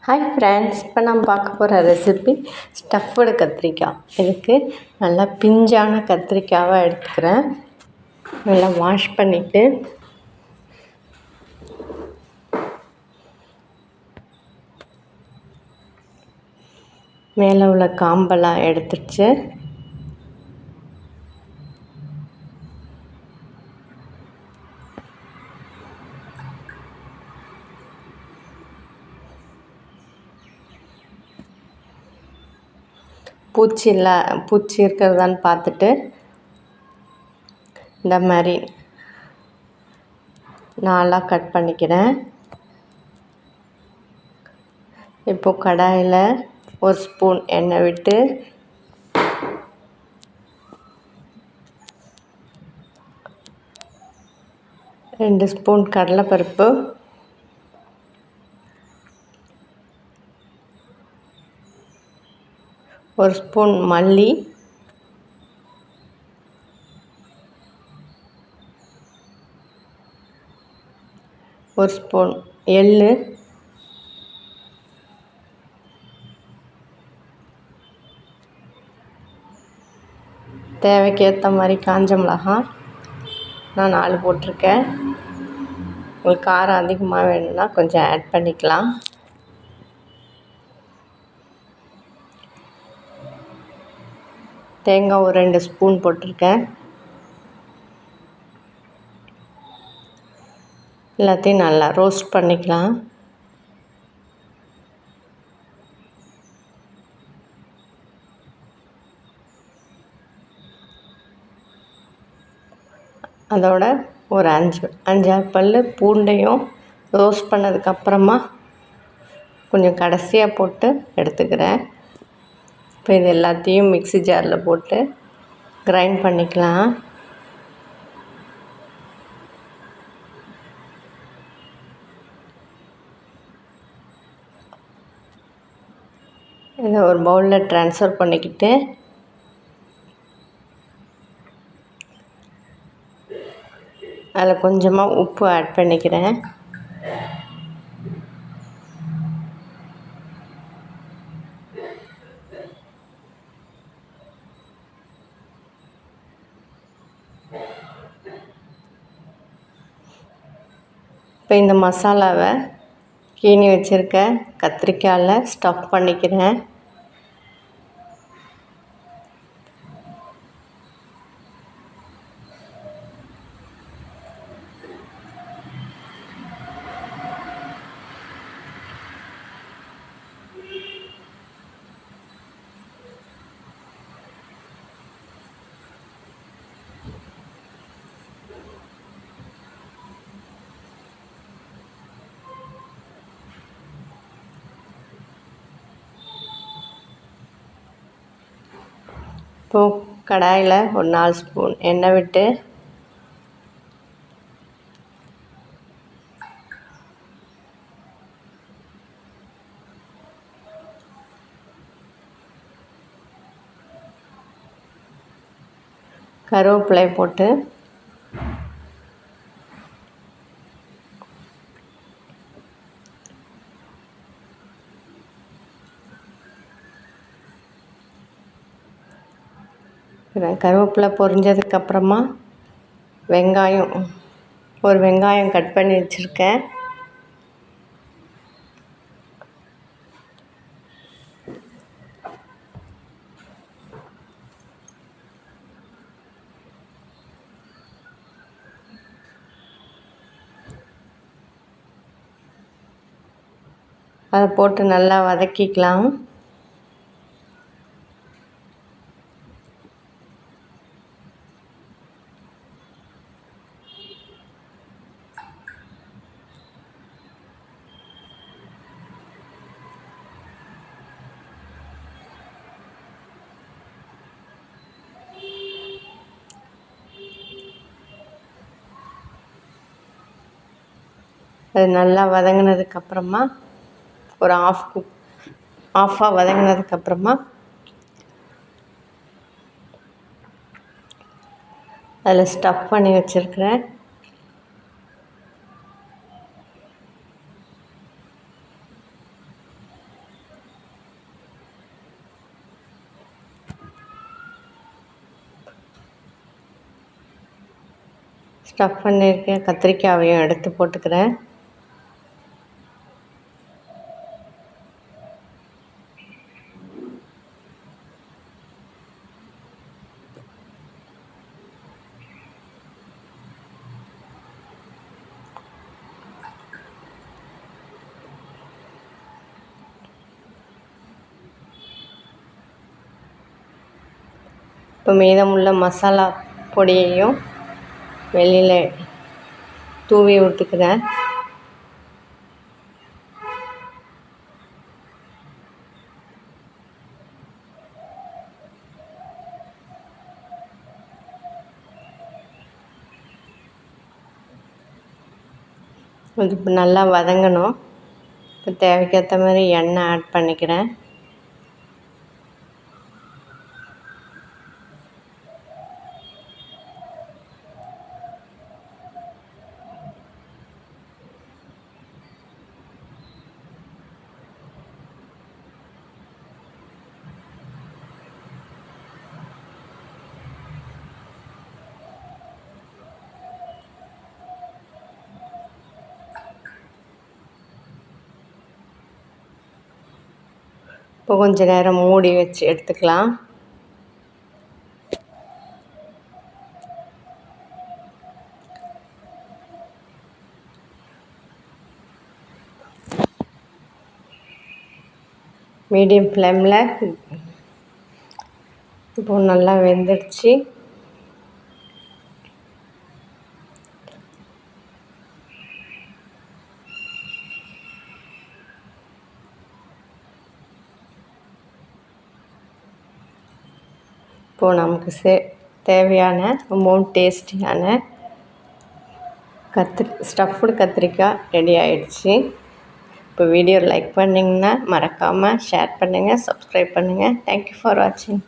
Hi friends, இப்போ நம்ம பார்க்க போகிற ரெசிபி ஸ்டஃப்டு கத்திரிக்காய். இதுக்கு நல்லா பிஞ்சான கத்திரிக்காவை எடுத்துக்கிறேன். நல்லா வாஷ் பண்ணிவிட்டு மேலே உள்ள காம்பெல்லாம் எடுத்துடுச்சு. பூச்சி இருக்கிறதான்னு பார்த்துட்டு இந்த மாதிரி நாலாக கட் பண்ணிக்கிறேன். இப்போ கடாயில் ஒரு ஸ்பூன் எண்ணெய் விட்டு ரெண்டு ஸ்பூன் கடலைப்பருப்பு, ஒரு ஸ்பூன் மல்லி, ஒரு ஸ்பூன் எள்ளு, தேவைக்கு ஏற்ற மாதிரி காஞ்ச மிளகாய் நான் 4 போட்டிருக்கேன். உங்களுக்கு காரம் அதிகமாக வேணும்னா கொஞ்சம் ஆட் பண்ணிக்கலாம். தேங்காய் ஒரு 2 ஸ்பூன் போட்டிருக்கேன். எல்லாத்தையும் நல்லா ரோஸ்ட் பண்ணிக்கலாம். அதோட ஒரு 5-6 பல் பூண்டையும் ரோஸ்ட் பண்ணதுக்கப்புறமா கொஞ்சம் கடைசியாக போட்டு எடுத்துக்கிறேன். இப்போ இது எல்லாத்தையும் மிக்ஸி ஜாரில் போட்டு கிரைண்ட் பண்ணிக்கலாம். இதை ஒரு பவுலில் ட்ரான்ஸ்ஃபர் பண்ணிக்கிட்டு அதில் கொஞ்சமாக உப்பு ஆட் பண்ணிக்கிறேன். இப்போ இந்த மசாலாவை கீனி வச்சுருக்க கத்திரிக்காயில் ஸ்டஃப் பண்ணிக்கிறேன். இப்போது கடாயில் ஒரு 4 ஸ்பூன் எண்ணெய் விட்டு கருவேப்பிலை போட்டு கருவேப்பிலை பொரிஞ்சதுக்கப்புறமா ஒரு வெங்காயம் கட் பண்ணி வச்சுருக்கேன். அதை போட்டு நல்லா வதக்கிக்கலாம். அது நல்லா வதங்கினதுக்கப்புறமா ஒரு ஆஃபாக வதங்கினதுக்கப்புறமா அதில் ஸ்டஃப் பண்ணி வச்சுருக்கிறேன் ஸ்டஃப் பண்ணியிருக்க கத்திரிக்காயையும் எடுத்து போட்டுக்கிறேன். இப்போ மீதமுள்ள மசாலா பொடியையும் வெளியில் தூவி விட்டுக்கிறேன். இது இப்போ நல்லா வதங்கணும். இப்போ தேவைக்கேற்ற மாதிரி எண்ணெய் ஆட் பண்ணிக்கிறேன். இப்போ கொஞ்சம் நேரம் மூடி வச்சு எடுத்துக்கலாம். மீடியம் ஃப்ளேமில் இப்போ நல்லா வெந்துடுச்சு. இப்போது நமக்கு தேவையான ரொம்பவும் டேஸ்டியான ஸ்டஃப்டு கத்திரிக்காய் ரெடி ஆகிடுச்சு. இப்போ வீடியோ லைக் பண்ணிங்கன்னா மறக்காமல் ஷேர் பண்ணுங்கள், சப்ஸ்கிரைப் பண்ணுங்கள். தேங்க்யூ ஃபார் வாட்சிங்.